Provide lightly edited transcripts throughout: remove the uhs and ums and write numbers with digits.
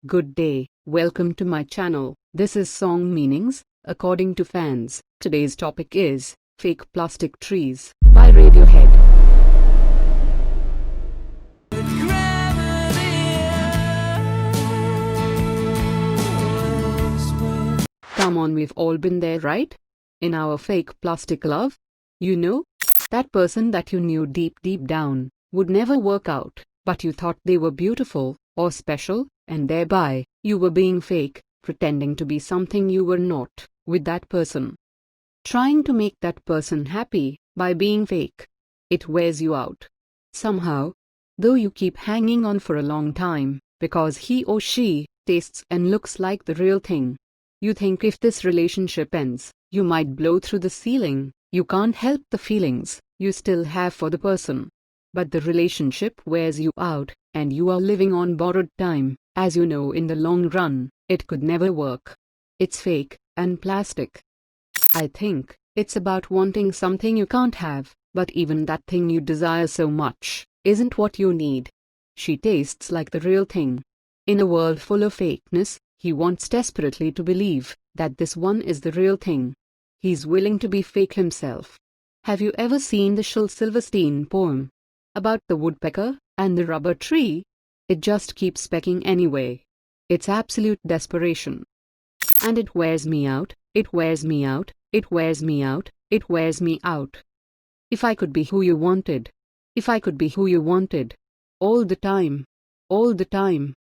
Good day, welcome to my channel. This is Song Meanings, according to fans. Today's topic is Fake Plastic Trees by Radiohead. Come on, we've all been there, right? In our fake plastic love. You know, that person that you knew deep down would never work out, but you thought they were beautiful or special, and thereby you were being fake, pretending to be something you were not with that person. Trying to make that person happy by being fake. It wears you out. Somehow, though you keep hanging on for a long time, because he or she tastes and looks like the real thing. You think if this relationship ends, you might blow through the ceiling. You can't help the feelings you still have for the person. But the relationship wears you out, and you are living on borrowed time. As you know, in the long run, it could never work. It's fake and plastic. I think it's about wanting something you can't have, but even that thing you desire so much isn't what you need. She tastes like the real thing. In a world full of fakeness, he wants desperately to believe that this one is the real thing. He's willing to be fake himself. Have you ever seen the Shel Silverstein poem about the woodpecker and the rubber tree? It just keeps pecking anyway. It's absolute desperation. And it wears me out, it wears me out, it wears me out, it wears me out. If I could be who you wanted. If I could be who you wanted. All the time. All the time.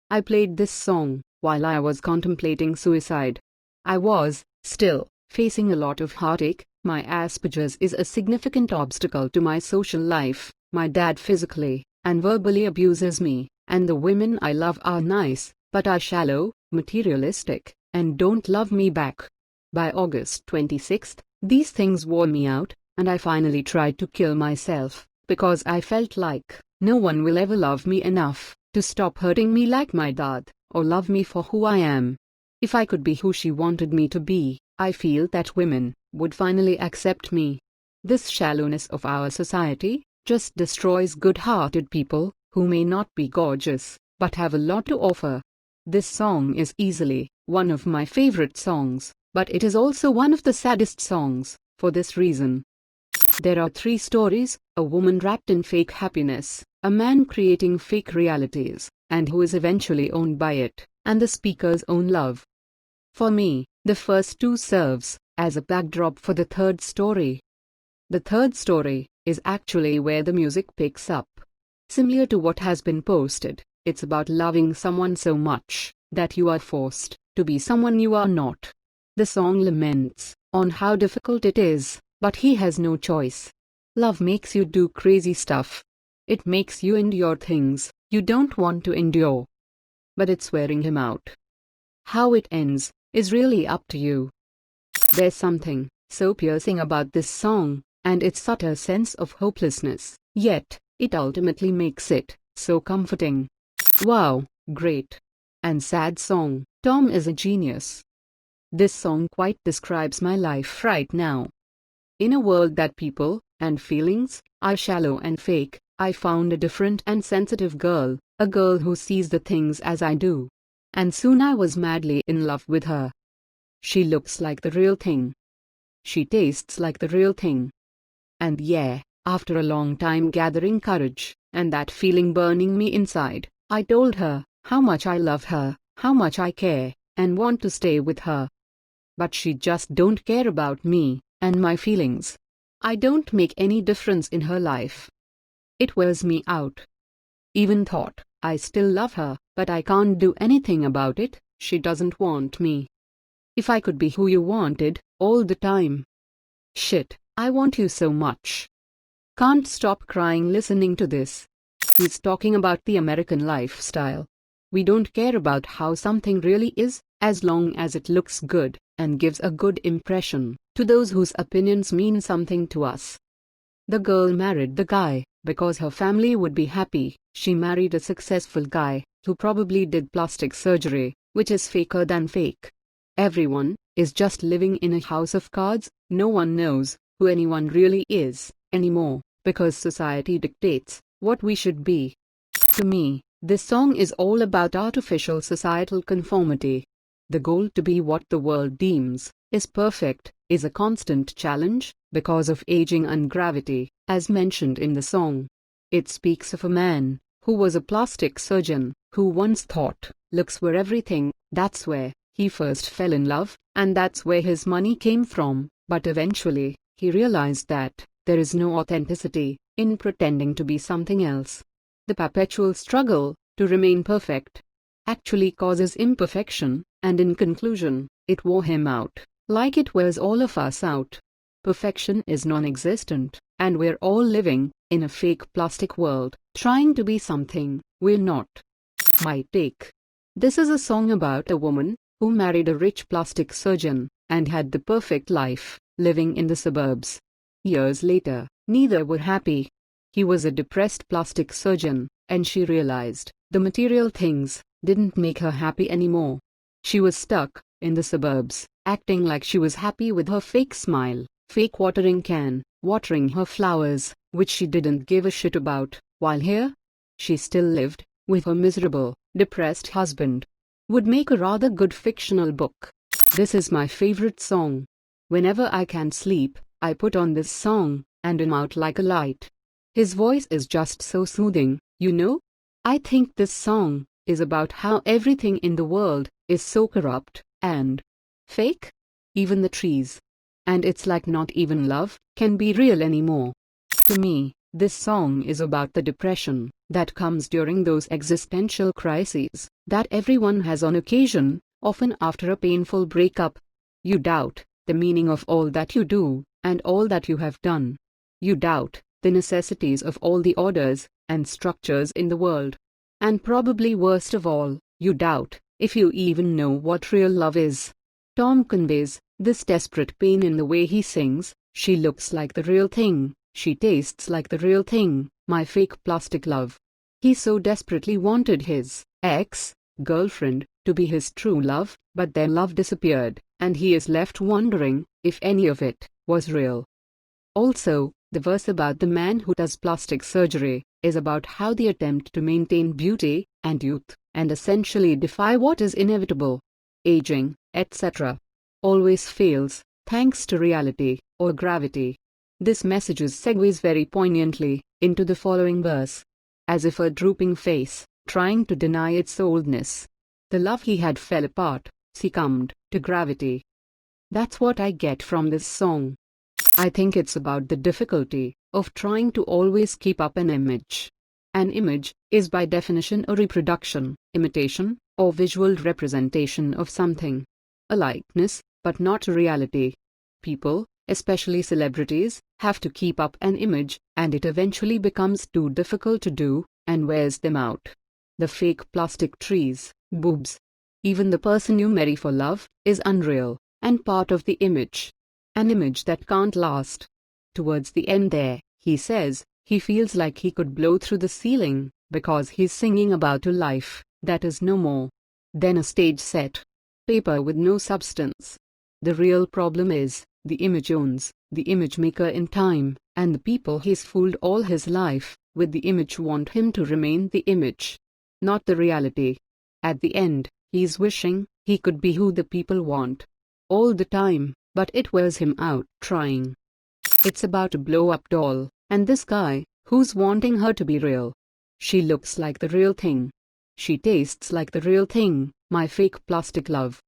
I played this song while I was contemplating suicide. I was, still, facing a lot of heartache. My Asperger's is a significant obstacle to my social life. My dad physically and verbally abuses me, and the women I love are nice, but are shallow, materialistic, and don't love me back. By August 26th, these things wore me out, and I finally tried to kill myself, because I felt like no one will ever love me enough to stop hurting me like my dad, or love me for who I am. If I could be who she wanted me to be, I feel that women would finally accept me. This shallowness of our society just destroys good-hearted people who may not be gorgeous, but have a lot to offer. This song is easily one of my favorite songs, but it is also one of the saddest songs, for this reason. There are three stories: a woman wrapped in fake happiness, a man creating fake realities, and who is eventually owned by it, and the speaker's own love. For me, the first two serves as a backdrop for the third story. The third story is actually where the music picks up. Similar to what has been posted, it's about loving someone so much that you are forced to be someone you are not. The song laments on how difficult it is, but he has no choice. Love makes you do crazy stuff. It makes you endure things you don't want to endure. But it's wearing him out. How it ends is really up to you. There's something so piercing about this song, and its subtle sense of hopelessness, yet it ultimately makes it so comforting. Wow, great and sad song. Tom is a genius. This song quite describes my life right now. In a world that people and feelings are shallow and fake, I found a different and sensitive girl, a girl who sees the things as I do. And soon I was madly in love with her. She looks like the real thing. She tastes like the real thing. And yeah, after a long time gathering courage, and that feeling burning me inside, I told her how much I love her, how much I care, and want to stay with her. But she just don't care about me and my feelings. I don't make any difference in her life. It wears me out. Even thought I still love her, but I can't do anything about it. She doesn't want me. If I could be who you wanted, all the time. Shit, I want you so much. Can't stop crying listening to this. He's talking about the American lifestyle. We don't care about how something really is, as long as it looks good and gives a good impression to those whose opinions mean something to us. The girl married the guy because her family would be happy. She married a successful guy who probably did plastic surgery, which is faker than fake. Everyone is just living in a house of cards. No one knows who anyone really is anymore, because society dictates what we should be. To me, This song is all about artificial societal conformity. The goal to be what the world deems is perfect is a constant challenge because of aging and gravity, as mentioned in the song. It speaks of a man who was a plastic surgeon who once thought looks were everything. That's where he first fell in love, and that's where his money came from. But eventually, he realized that there is no authenticity in pretending to be something else. The perpetual struggle to remain perfect actually causes imperfection, and in conclusion, it wore him out, like it wears all of us out. Perfection is non-existent, and we're all living in a fake plastic world, trying to be something we're not. My take. This is a song about a woman who married a rich plastic surgeon and had the perfect life, living in the suburbs. Years later, neither were happy. He was a depressed plastic surgeon, and she realized the material things didn't make her happy anymore. She was stuck in the suburbs, acting like she was happy with her fake smile, fake watering can, watering her flowers, which she didn't give a shit about, while here, she still lived with her miserable, depressed husband. Would make a rather good fictional book. This is my favorite song. Whenever I can't sleep, I put on this song, and am out like a light. His voice is just so soothing, you know? I think this song is about how everything in the world is so corrupt and fake, even the trees. And it's like not even love can be real anymore. To me, this song is about the depression that comes during those existential crises that everyone has on occasion, often after a painful breakup. You doubt the meaning of all that you do and all that you have done. You doubt the necessities of all the orders and structures in the world. And probably worst of all, you doubt if you even know what real love is. Tom conveys this desperate pain in the way he sings. She looks like the real thing. She tastes like the real thing, my fake plastic love. He so desperately wanted his ex-girlfriend to be his true love, but their love disappeared, and he is left wondering if any of it was real. Also, the verse about the man who does plastic surgery is about how the attempt to maintain beauty and youth, and essentially defy what is inevitable, aging, etc., always fails, thanks to reality or gravity. This message segues very poignantly into the following verse. As if a drooping face, trying to deny its oldness. The love he had fell apart, succumbed to gravity. That's what I get from this song. I think it's about the difficulty of trying to always keep up an image. An image is by definition a reproduction, imitation, or visual representation of something. A likeness, but not a reality. People, especially celebrities, have to keep up an image, and it eventually becomes too difficult to do, and wears them out. The fake plastic trees, boobs. Even the person you marry for love is unreal, and part of the image. An image that can't last. Towards the end there, he says, he feels like he could blow through the ceiling, because he's singing about a life that is no more than a stage set. Paper with no substance. The real problem is, the image owns the image maker in time, and the people he's fooled all his life with the image want him to remain the image, not the reality. At the end, he's wishing he could be who the people want all the time, but it wears him out trying. It's about a blow-up doll, and this guy who's wanting her to be real. She looks like the real thing. She tastes like the real thing, my fake plastic love.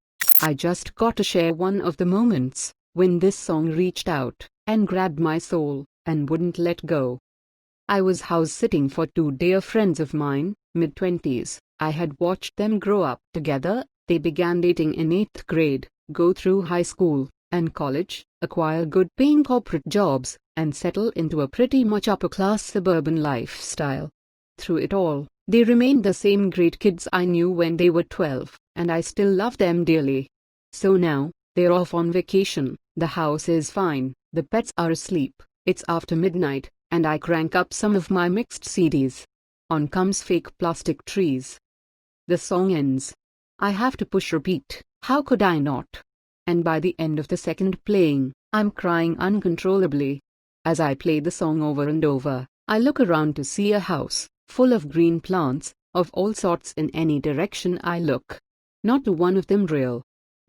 I just got to share one of the moments when this song reached out and grabbed my soul and wouldn't let go. I was house-sitting for two dear friends of mine, mid-20s. I had watched them grow up together. They began dating in 8th grade, go through high school and college, acquire good-paying corporate jobs, and settle into a pretty much upper-class suburban lifestyle. Through it all, they remained the same great kids I knew when they were 12, and I still love them dearly. So now, they're off on vacation, the house is fine, the pets are asleep, it's after midnight, and I crank up some of my mixed CDs. On comes fake plastic trees. The song ends. I have to push repeat, how could I not? And by the end of the second playing, I'm crying uncontrollably. As I play the song over and over, I look around to see a house full of green plants, of all sorts in any direction I look. Not a one of them real.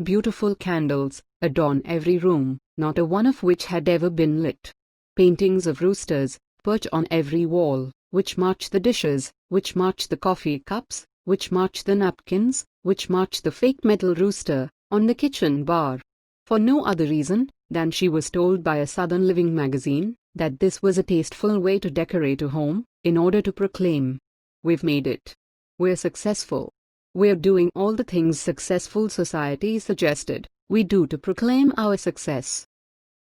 Beautiful candles adorn every room, not a one of which had ever been lit. Paintings of roosters perch on every wall, which match the dishes, which match the coffee cups, which match the napkins, which match the fake metal rooster on the kitchen bar. For no other reason than she was told by a Southern Living magazine that this was a tasteful way to decorate a home, in order to proclaim, "We've made it. We're successful. We're doing all the things successful society suggested we do to proclaim our success."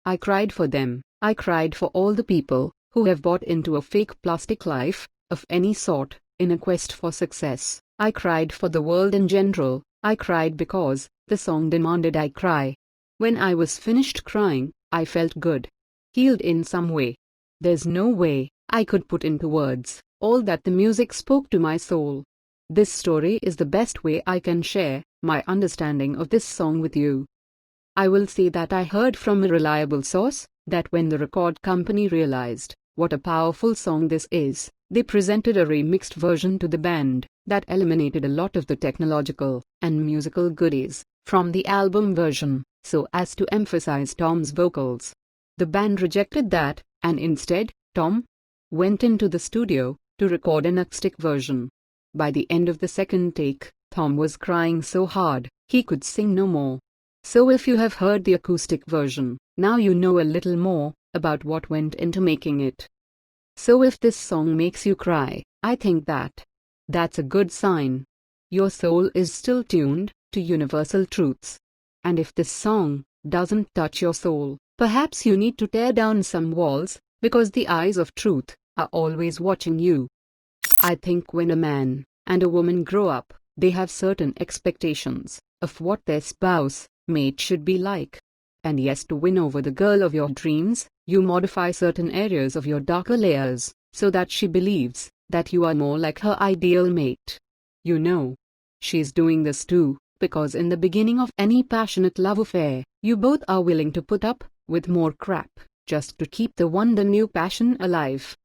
I cried for them. I cried for all the people who have bought into a fake plastic life, of any sort, in a quest for success. I cried for the world in general. I cried because the song demanded I cry. When I was finished crying, I felt good. Healed in some way. There's no way I could put into words all that the music spoke to my soul. This story is the best way I can share my understanding of this song with you. I will say that I heard from a reliable source that when the record company realized what a powerful song this is, they presented a remixed version to the band that eliminated a lot of the technological and musical goodies from the album version, so as to emphasize Tom's vocals. The band rejected that, and instead, Tom went into the studio to record an acoustic version. By the end of the second take, Tom was crying so hard, he could sing no more. So if you have heard the acoustic version, now you know a little more about what went into making it. So if this song makes you cry, I think that's a good sign. Your soul is still tuned to universal truths. And if this song doesn't touch your soul, perhaps you need to tear down some walls, because the eyes of truth are always watching you. I think when a man and a woman grow up, they have certain expectations of what their spouse, mate should be like. And yes, to win over the girl of your dreams, you modify certain areas of your darker layers, so that she believes that you are more like her ideal mate. You know, she's doing this too, because in the beginning of any passionate love affair, you both are willing to put up with more crap, just to keep the wonder new passion alive.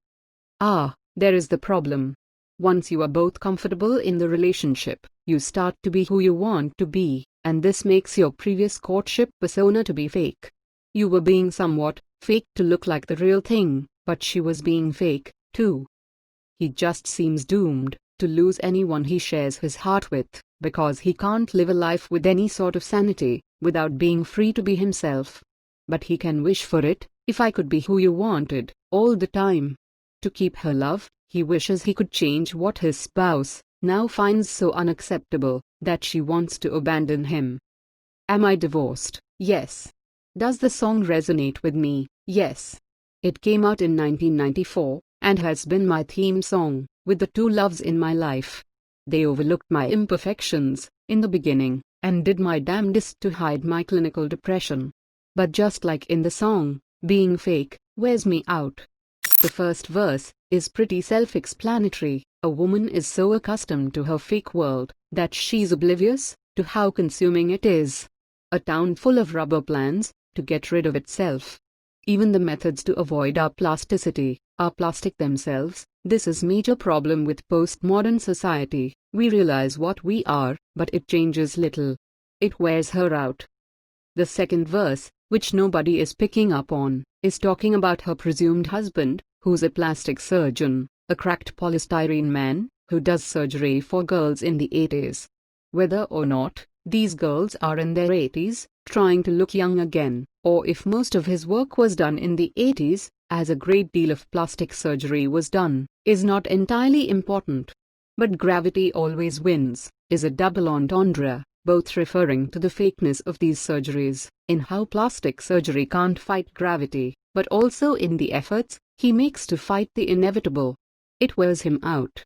There is the problem. Once you are both comfortable in the relationship, you start to be who you want to be, and this makes your previous courtship persona to be fake. You were being somewhat fake to look like the real thing, but she was being fake, too. He just seems doomed to lose anyone he shares his heart with, because he can't live a life with any sort of sanity, without being free to be himself. But he can wish for it. If I could be who you wanted, all the time. To keep her love, he wishes he could change what his spouse now finds so unacceptable, that she wants to abandon him. Am I divorced? Yes. Does the song resonate with me? Yes. It came out in 1994, and has been my theme song with the two loves in my life. They overlooked my imperfections in the beginning, and did my damnedest to hide my clinical depression. But just like in the song, being fake wears me out. The first verse is pretty self-explanatory. A woman is so accustomed to her fake world that she's oblivious to how consuming it is. A town full of rubber plants to get rid of itself. Even the methods to avoid our plasticity are plastic themselves. This is major problem with postmodern society. We realize what we are, but it changes little. It wears her out. The second verse, which nobody is picking up on, is talking about her presumed husband, who's a plastic surgeon, a cracked polystyrene man, who does surgery for girls in the 80s. Whether or not these girls are in their 80s, trying to look young again, or if most of his work was done in the 80s, as a great deal of plastic surgery was done, is not entirely important. But gravity always wins, is a double entendre, both referring to the fakeness of these surgeries, in how plastic surgery can't fight gravity, but also in the efforts he makes to fight the inevitable. It wears him out.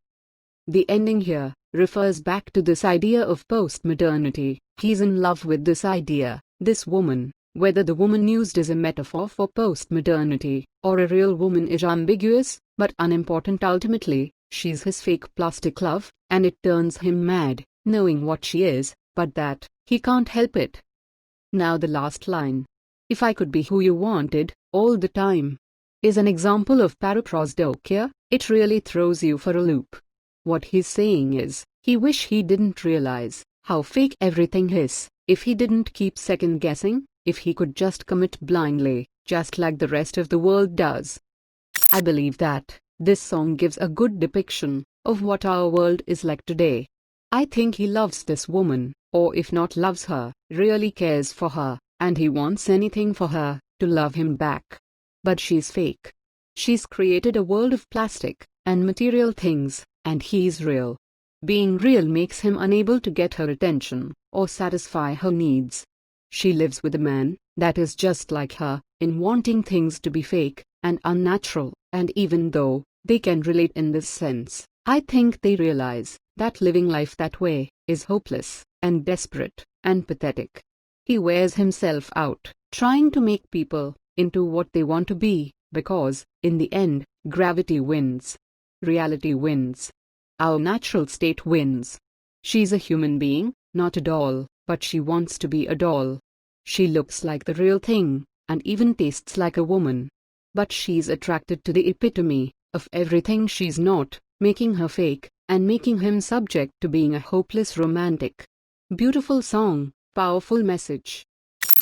The ending here refers back to this idea of post-modernity. He's in love with this idea, this woman. Whether the woman used is a metaphor for post-modernity, or a real woman is ambiguous, but unimportant ultimately. She's his fake plastic love, and it turns him mad, knowing what she is, but that he can't help it. Now the last line. If I could be who you wanted, all the time, is an example of paraprosdokia. It really throws you for a loop. What he's saying is, he wish he didn't realize how fake everything is, if he didn't keep second guessing, if he could just commit blindly, just like the rest of the world does. I believe that this song gives a good depiction of what our world is like today. I think he loves this woman, or if not loves her, really cares for her, and he wants anything for her to love him back. But she's fake. She's created a world of plastic and material things, and he's real. Being real makes him unable to get her attention or satisfy her needs. She lives with a man that is just like her, in wanting things to be fake and unnatural, and even though they can relate in this sense, I think they realize that living life that way is hopeless and desperate and pathetic. He wears himself out, trying to make people into what they want to be, because, in the end, gravity wins. Reality wins. Our natural state wins. She's a human being, not a doll, but she wants to be a doll. She looks like the real thing, and even tastes like a woman. But she's attracted to the epitome of everything she's not, making her fake, and making him subject to being a hopeless romantic. Beautiful song, powerful message.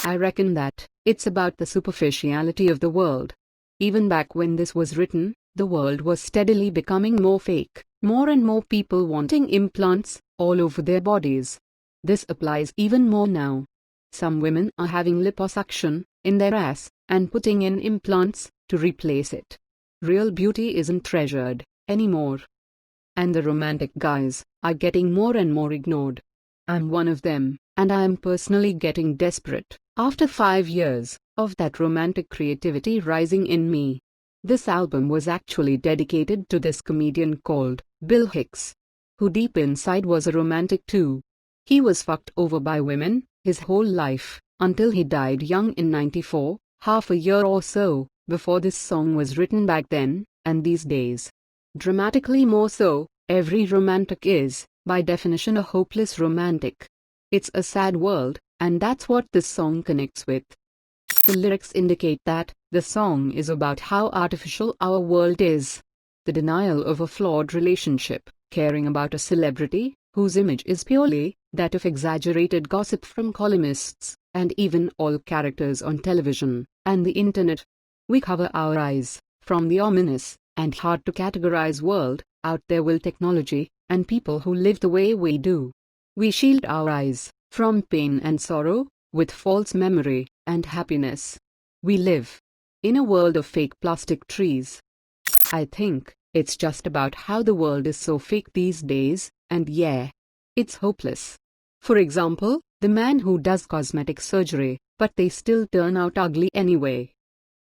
I reckon that it's about the superficiality of the world. Even back when this was written, the world was steadily becoming more fake, more and more people wanting implants all over their bodies. This applies even more now. Some women are having liposuction in their ass and putting in implants to replace it. Real beauty isn't treasured anymore. And the romantic guys are getting more and more ignored. I'm one of them, and I am personally getting desperate after 5 years of that romantic creativity rising in me. This album was actually dedicated to this comedian called Bill Hicks, who deep inside was a romantic too. He was fucked over by women his whole life, until he died young in '94, half a year or so before this song was written back then, and these days. Dramatically more so, every romantic is, by definition, a hopeless romantic. It's a sad world, and that's what this song connects with. The lyrics indicate that the song is about how artificial our world is. The denial of a flawed relationship, caring about a celebrity whose image is purely that of exaggerated gossip from columnists, and even all characters on television and the internet. We cover our eyes from the ominous and hard to categorize world out there with technology and people who live the way we do. We shield our eyes from pain and sorrow with false memory and happiness. We live in a world of fake plastic trees. I think it's just about how the world is so fake these days, and yeah, it's hopeless. For example, the man who does cosmetic surgery, but they still turn out ugly anyway.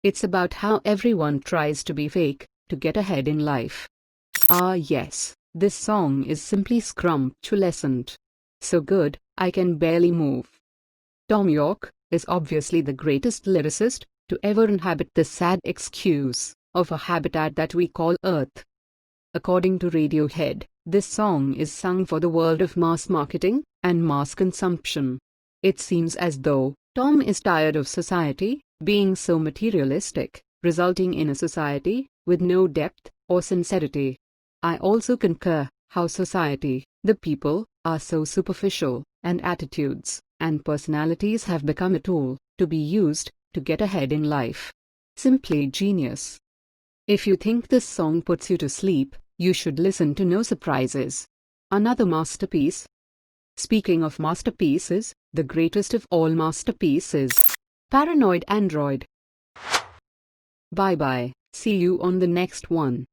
It's about how everyone tries to be fake to get ahead in life. Ah yes, this song is simply scrumptious. So good, I can barely move. Tom York is obviously the greatest lyricist to ever inhabit the sad excuse of a habitat that we call Earth. According to Radiohead, this song is sung for the world of mass marketing and mass consumption. It seems as though Tom is tired of society being so materialistic, resulting in a society with no depth or sincerity. I also concur how society, the people, are so superficial, and attitudes and personalities have become a tool to be used to get ahead in life. Simply genius. If you think this song puts you to sleep, you should listen to No Surprises. Another masterpiece. Speaking of masterpieces, the greatest of all masterpieces, Paranoid Android. Bye bye, see you on the next one.